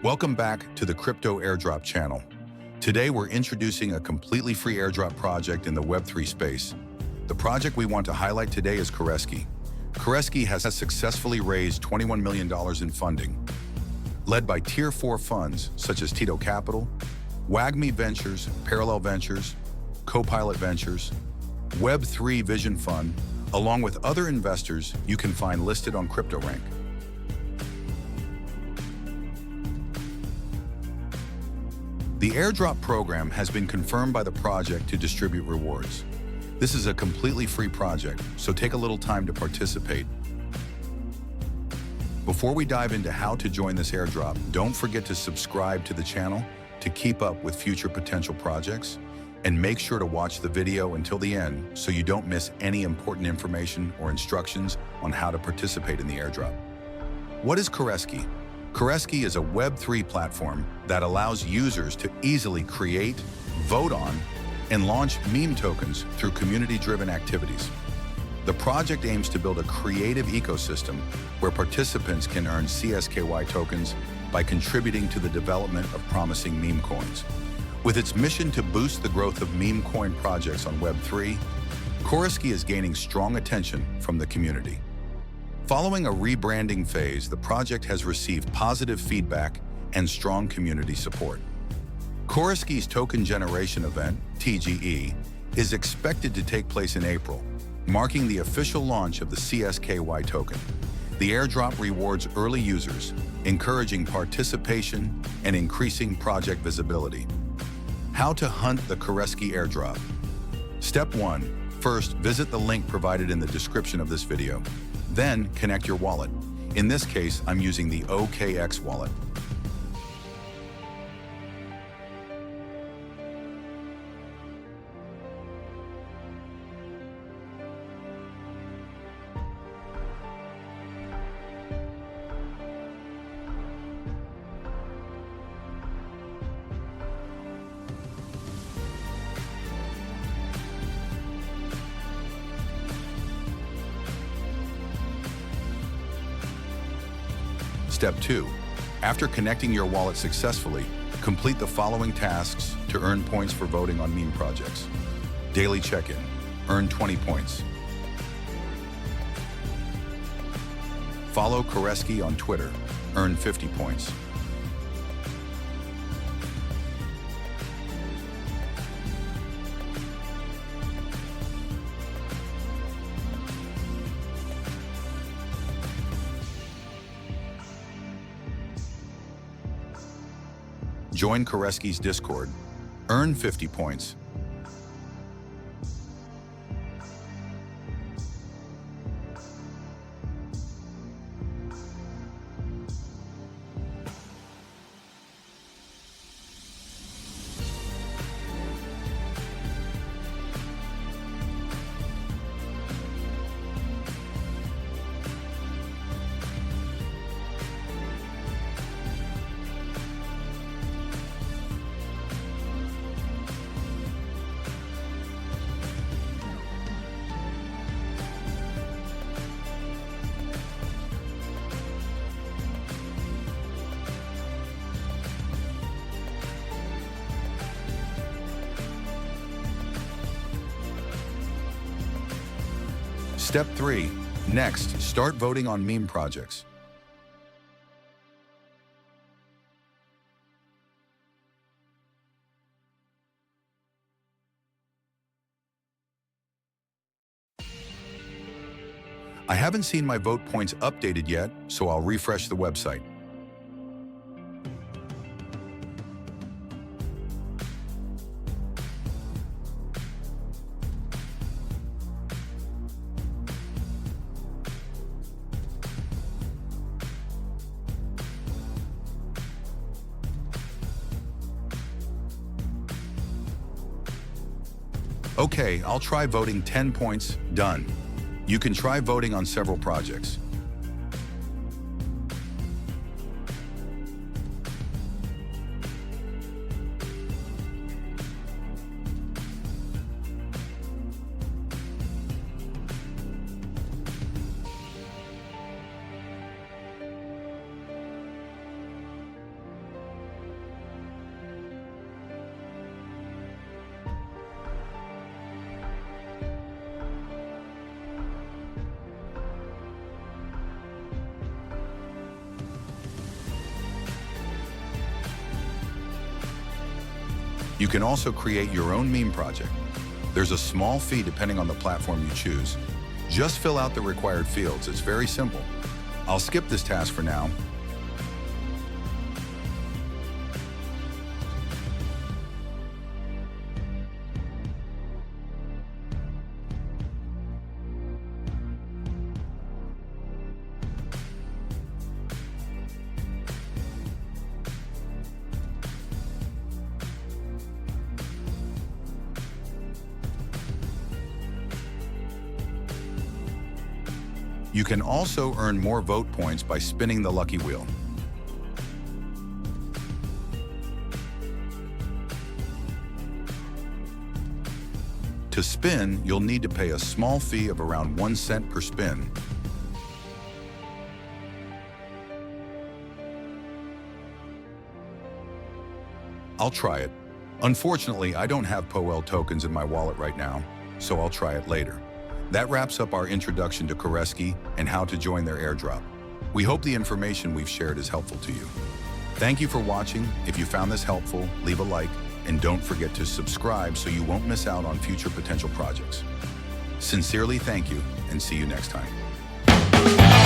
Welcome back to the Crypto Airdrop channel. Today we're introducing a completely free airdrop project in the Web3 space. The project we want to highlight today is Coresky. Coresky has successfully raised $21 million in funding, led by Tier 4 funds such as Tito Capital, WAGMI Ventures, Parallel Ventures, Copilot Ventures, Web3 Vision Fund, along with other investors you can find listed on CryptoRank. The airdrop program has been confirmed by the project to distribute rewards. This is a completely free project, so take a little time to participate. Before we dive into how to join this airdrop, don't forget to subscribe to the channel to keep up with future potential projects, and make sure to watch the video until the end so you don't miss any important information or instructions on how to participate in the airdrop. What is Coresky? Coresky is a Web3 platform that allows users to easily create, vote on, and launch meme tokens through community-driven activities. The project aims to build a creative ecosystem where participants can earn CSKY tokens by contributing to the development of promising meme coins. With its mission to boost the growth of meme coin projects on Web3, Coresky is gaining strong attention from the community. Following a rebranding phase, the project has received positive feedback and strong community support. Coresky's token generation event, TGE, is expected to take place in April, marking the official launch of the CSKY token. The airdrop rewards early users, encouraging participation and increasing project visibility. How to hunt the Coresky airdrop. Step 1. First, visit the link provided in the description of this video. Then, connect your wallet. In this case, I'm using the OKX wallet. Step 2. After connecting your wallet successfully, complete the following tasks to earn points for voting on meme projects. Daily check-in. Earn 20 points. Follow Coresky on Twitter. Earn 50 points. Join Coresky's Discord. Earn 50 points. Step 3. Next, start voting on meme projects. I haven't seen my vote points updated yet, so I'll refresh the website. Okay, I'll try voting 10 points. Done. You can try voting on several projects. You can also create your own meme project. There's a small fee depending on the platform you choose. Just fill out the required fields. It's very simple. I'll skip this task for now. You can also earn more vote points by spinning the lucky wheel. To spin, you'll need to pay a small fee of around 1 cent per spin. I'll try it. Unfortunately, I don't have POEL tokens in my wallet right now, so I'll try it later. That wraps up our introduction to Coresky and how to join their airdrop. We hope the information we've shared is helpful to you. Thank you for watching. If you found this helpful, leave a like, and don't forget to subscribe so you won't miss out on future potential projects. Sincerely, thank you, and see you next time.